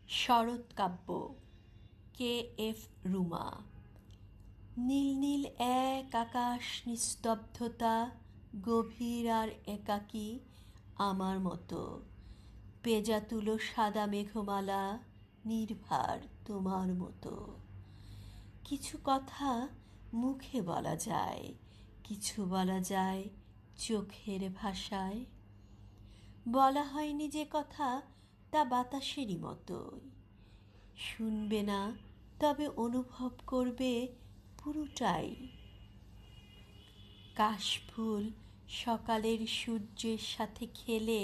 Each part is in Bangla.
শরৎকাব্য, কে এফ রুমা। নীল নীল এক আকাশ, নিস্তব্ধতা, গভীর আর একাকী আমার মতো। পেঁজা তুলো সাদা মেঘমালা, নির্ভার তোমার মতো। কিছু কথা মুখে বলা যায়, কিছু বলা যায় চোখের ভাষায়। বলা হয়নি যে কথা তা বাতাসেরই মতোই। শুনবে না, তবে অনুভব করবে পুরোটাই। কাশফুল সকালের সূর্যের সাথে খেলে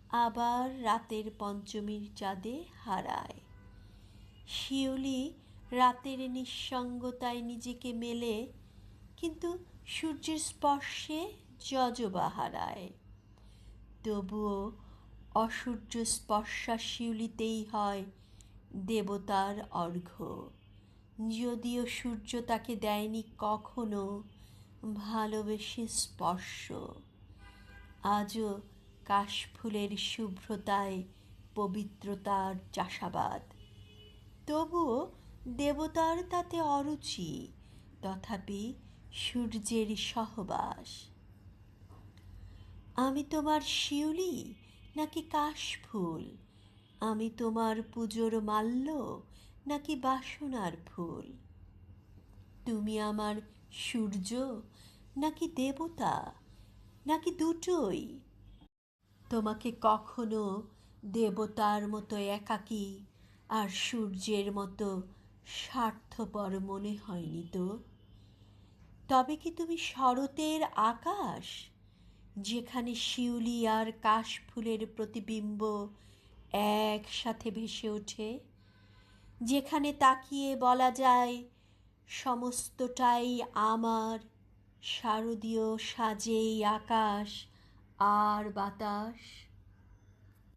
আবার রাতের পঞ্চমীর চাঁদে হারায়। শিউলি রাতের নিঃসঙ্গতায় নিজেকে মেলে, কিন্তু সূর্যের স্পর্শে জজবা হারায়। তবুও অসূর্য স্পর্শা শিউলিতেই হয় দেবতার অর্ঘ্য, যদিও সূর্য তাকে দেয়নি কখনো ভালোবেসে স্পর্শ। আজও কাশফুলের শুভ্রতায় পবিত্রতার চাষাবাদ। তবুও দেবতার তাতে অরুচি, তথাপি সূর্যের সহবাস। আমি তোমার শিউলি নাকি কাশফুল? আমি তোমার পুজোর মাল্য নাকি বাসনার ফুল? তুমি আমার সূর্য নাকি দেবতা, নাকি দুটোই? তোমাকে কখনো দেবতার মতো একাকী আর সূর্যের মতো স্বার্থপর মনে হয়নি তো? তবে কি তুমি শরতের আকাশ, যেখানে শিউলি আর কাশফুলের প্রতিবিম্ব একসাথে ভেসে ওঠে, যেখানে তাকিয়ে বলা যায় সমস্তটাই আমার, শারদীয় সাজেই আকাশ আর বাতাস?